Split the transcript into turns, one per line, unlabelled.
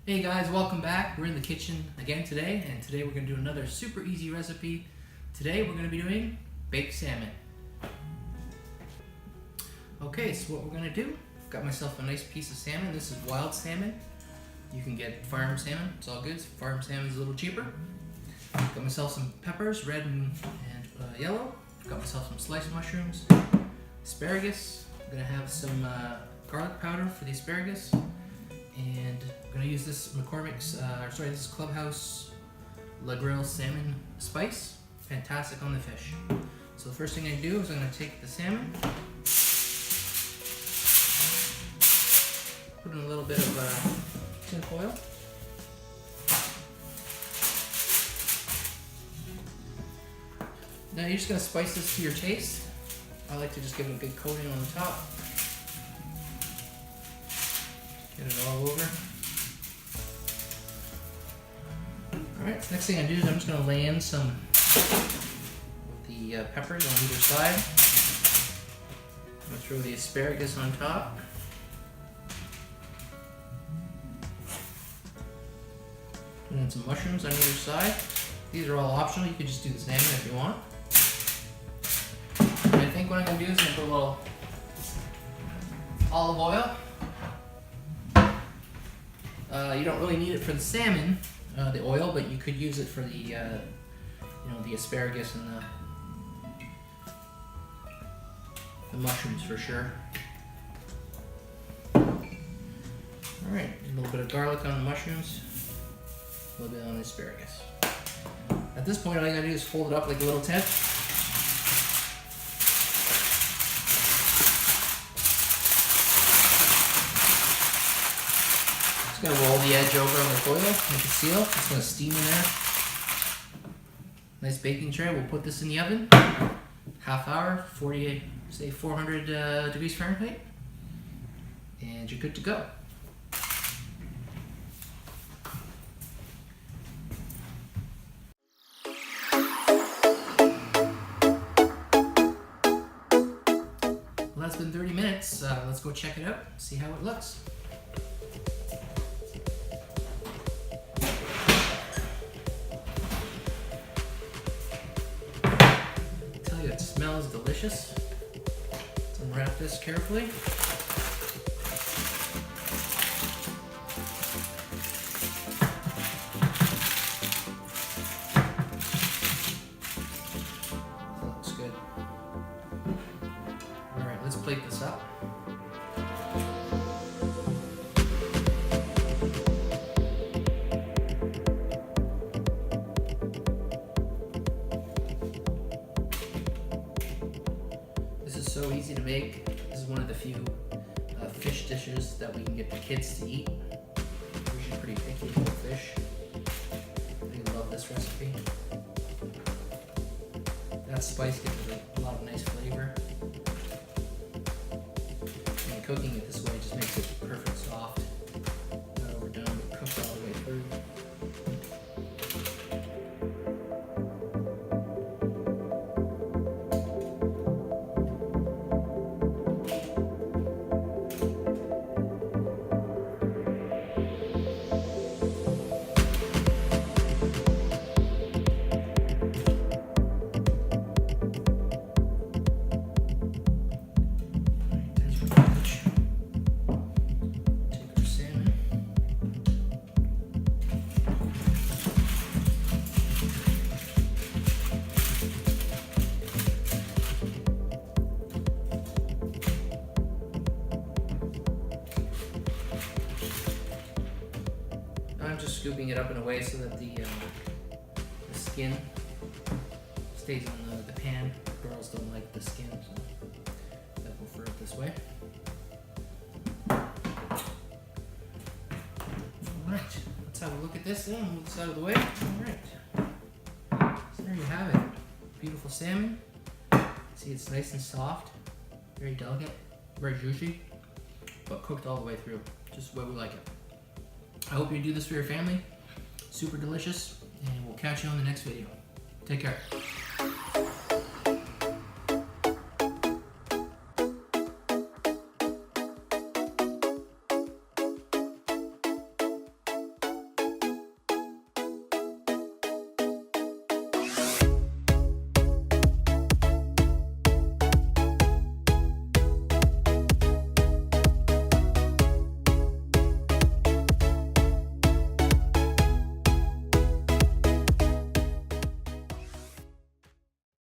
Hey guys, welcome back. We're in the kitchen again today, and today we're going to do another super easy recipe. Today we're going to be doing baked salmon. Okay, so what we're going to do, I've got myself a nice piece of salmon. This is wild salmon. You can get farm salmon, it's all good. Farm salmon is a little cheaper. Got myself some peppers, red and yellow. Got myself some sliced mushrooms, asparagus. I'm going to have some garlic powder for the asparagus. And I'm going to use this this is Clubhouse La Grill salmon spice. Fantastic on the fish. So the first thing I do is I'm going to take the salmon, put in a little bit of tin foil. Now you're just going to spice this to your taste. I like to just give it a good coating on the top. Get it all over. Alright, so next thing I do is I'm just going to lay in some of the peppers on either side. I'm going to throw the asparagus on top. And then some mushrooms on either side. These are all optional, you could just do the salmon if you want. And I think what I'm going to do is I'm going to put a little olive oil. You don't really need it for the salmon, the oil, but you could use it for the, the asparagus and the mushrooms for sure. All right, a little bit of garlic on the mushrooms, a little bit on the asparagus. At this point, all you gotta do is fold it up like a little tent. Gonna roll the edge over on the foil, make it seal. It's gonna steam in there. Nice baking tray. We'll put this in the oven. Half hour, 400 degrees Fahrenheit, and you're good to go. Well, that's been 30 minutes. Let's go check it out. See how it looks. It smells delicious. Let's unwrap this carefully. That looks good. Alright, let's plate this up. So easy to make. This is one of the few fish dishes that we can get the kids to eat. We're usually pretty picky about fish. They love this recipe. That spice gives it a lot of nice flavor. And cooking it this way just makes it perfect soft. Not overdone, but cooked all the way through. I'm just scooping it up in a way so that the skin stays on the pan. Girls don't like the skin, so I prefer it this way. Alright, let's have a look at this then. Move this out of the way. Alright, so there you have it. Beautiful salmon. See, it's nice and soft, very delicate, very juicy, but cooked all the way through, just the way we like it. I hope you do this for your family. Super delicious, and we'll catch you on the next video. Take care.